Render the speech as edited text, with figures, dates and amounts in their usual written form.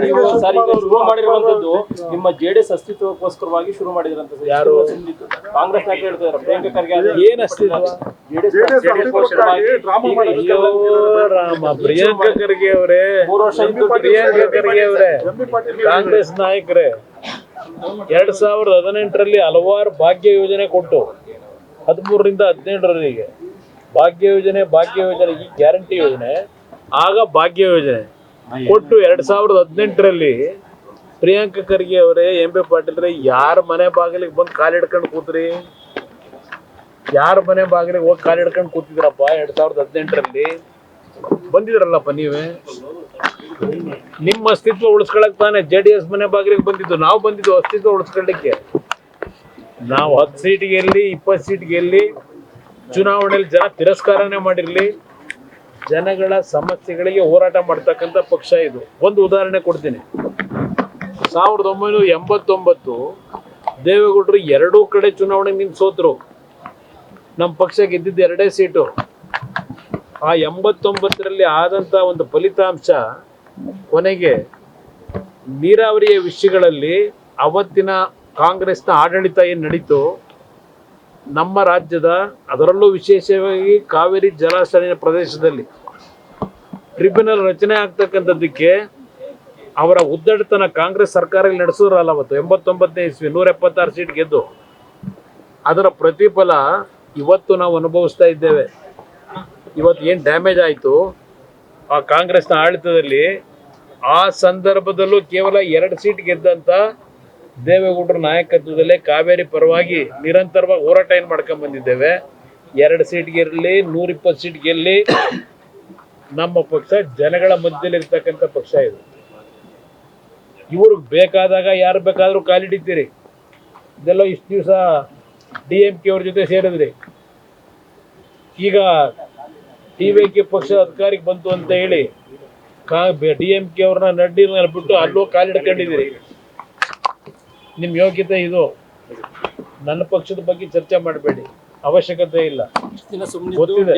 ನೀವು ಸರ್ ಈಗ ಶುರು ಮಾಡಿರುವಂತದ್ದು ನಿಮ್ಮ ಜೆಡಿಎಸ್ ಅಸ್ತಿತ್ವಕ್ಕೋಸ್ಕರವಾಗಿ ಶುರು ಮಾಡಿದ್ರಂತ ಯಾರು ಕಾಂಗ್ರೆಸ್ ನಾಯಕ ಹೇಳ್ತಿದ್ದಾರೆ ಪ್ರಿಯಾಂಕಾ ಖರ್ಗೆ ಏನ್ ಅಸ್ತಿತ್ವ ರಾಮ ಪ್ರಿಯಾಂಕಾ ಖರ್ಗೆ ಅವರೇ 3 ವರ್ಷ ಇದ್ದು ಪ್ರಿಯಾಂಕಾ ಖರ್ಗೆ ಅವರೇ ಕಾಂಗ್ರೆಸ್ ನಾಯಕರೇ 2018ರಲ್ಲಿ ಹಲವಾರು ಭಾಗ್ಯ ಯೋಜನೆ ಕೊಟ್ಟು 13ರಿಂದ 17ರವರೆಗೆ ಭಾಗ್ಯ ಯೋಜನೆ ಈ ಗ್ಯಾರಂಟಿ ಯೋಜನೆ ಆಗ ಭಾಗ್ಯ ಯೋಜನೆ ಕೊಟ್ಟು 2018ರಲ್ಲಿ ಪ್ರಿಯಾಂಕಾ ಖರ್ಗೆ ಅವರೇ ಎಂ.ಬಿ. ಪಾಟೀಲ್ರೆ ಯಾರ ಮನೆ ಬಾಗಿಲಿಗೆ ಬಂದು ಕಾಲಿಡ್ಕೊಂಡು ಕೂತ್ರಿ ಯಾರ ಮನೆ ಬಾಗಿಲಿಗೆ ಹೋಗಿ ಕಾಲಿಡ್ಕೊಂಡು ಕೂತಿದ್ರಪ್ಪ 2018ರಲ್ಲಿ ಬಂದಿದ್ರಲ್ಲಪ್ಪ ನೀವೇ ನಿಮ್ಮ ಅಸ್ತಿತ್ವ ಉಳಿಸ್ಕೊಳಕ್ ತಾನೆ JDS ಮನೆ ಬಾಗಿಲಿಗೆ ಬಂದಿದ್ದು ನಾವು ಬಂದಿದ್ದು ಅಸ್ತಿತ್ವ ಉಳಿಸ್ಕೊಳ್ಳಿಕ್ಕೆ ನಾವು 10 ಸೀಟ್ ಗೆಲ್ಲಿ 20 ಸೀಟ್ ಗೆಲ್ಲಿ ಚುನಾವಣೆಯಲ್ಲಿ ಜನ ತಿರಸ್ಕಾರನೇ ಮಾಡಿರ್ಲಿ ಜನಗಳ ಸಮಸ್ಯೆಗಳಿಗೆ ಹೋರಾಟ ಮಾಡ್ತಕ್ಕಂಥ ಪಕ್ಷ ಇದು ಒಂದು ಉದಾಹರಣೆ ಕೊಡ್ತೀನಿ 1989 ದೇವೇಗೌಡರು 2 ಕಡೆ ಚುನಾವಣೆ ನಿಂತು ಸೋತರು ನಮ್ಮ ಪಕ್ಷ ಗೆದ್ದಿದ್ದು 2 ಸೀಟು ಆ 89ರಲ್ಲಿ ಆದಂತ ಒಂದು ಫಲಿತಾಂಶ ಕೊನೆಗೆ ನೀರಾವರಿಯ ವಿಷಯಗಳಲ್ಲಿ ಅವತ್ತಿನ ಕಾಂಗ್ರೆಸ್ನ ಆಡಳಿತ ಏನು ನಡೀತು ನಮ್ಮ ರಾಜ್ಯದ ಅದರಲ್ಲೂ ವಿಶೇಷವಾಗಿ ಕಾವೇರಿ ಜಲಾಶಯ ಪ್ರದೇಶದಲ್ಲಿ ಟ್ರಿಬ್ಯುನಲ್ ರಚನೆ ಆಗ್ತಕ್ಕಂಥದ್ದಕ್ಕೆ ಅವರ ಉದ್ದಟತನ ಕಾಂಗ್ರೆಸ್ ಸರ್ಕಾರ ನಡೆಸಿದ್ರಲ್ಲ ಅವತ್ತು 89ನೇ ಇಸ್ವಿ 176 ಸೀಟ್ ಗೆದ್ದು ಅದರ ಪ್ರತಿಫಲ ಇವತ್ತು ನಾವು ಅನುಭವಿಸ್ತಾ ಇದ್ದೇವೆ ಇವತ್ತು ಏನು ಡ್ಯಾಮೇಜ್ ಆಯಿತು ಆ ಕಾಂಗ್ರೆಸ್ನ ಆಡಳಿತದಲ್ಲಿ ಆ ಸಂದರ್ಭದಲ್ಲೂ ಕೇವಲ 2 ಸೀಟ್ ಗೆದ್ದಂಥ ದೇವೇಗೌಡರ ನಾಯಕತ್ವದಲ್ಲೇ ಕಾವೇರಿ ಪರವಾಗಿ ನಿರಂತರವಾಗಿ ಹೋರಾಟ ಏನು ಮಾಡ್ಕೊಂಡು ಬಂದಿದ್ದೇವೆ 2 ಸೀಟ್ ಗೆಲ್ಲಿ 120 ಸೀಟ್ ಗೆಲ್ಲಿ ನಮ್ಮ ಪಕ್ಷ ಜನಗಳ ಮಧ್ಯದಲ್ಲಿರ್ತಕ್ಕಂಥ ಪಕ್ಷ ಇದು ಇವ್ರಿಗೆ ಬೇಕಾದಾಗ ಯಾರು ಬೇಕಾದರೂ ಕಾಲಿಡಿತೀರಿ ಇದೆಲ್ಲ ಇಷ್ಟು ದಿವಸ DMK ಅವ್ರ ಜೊತೆ ಸೇರಿದ್ರಿ ಈಗ TVK ಪಕ್ಷ ಅಧಿಕಾರಕ್ಕೆ ಬಂತು ಅಂತ ಹೇಳಿ DMK ಅವ್ರನ್ನ ನಡ್ಡಿನ ಬಿಟ್ಟು ಅಲ್ಲೋ ಕಾಲಿಡ್ಕೊಂಡಿದ್ದೀರಿ ನಿಮ್ಮ ಯೋಗ್ಯತೆ ಇದು ನನ್ನ ಪಕ್ಷದ ಬಗ್ಗೆ ಚರ್ಚೆ ಮಾಡಬೇಡಿ ಅವಶ್ಯಕತೆ ಇಲ್ಲ ಗೊತ್ತಿದೆ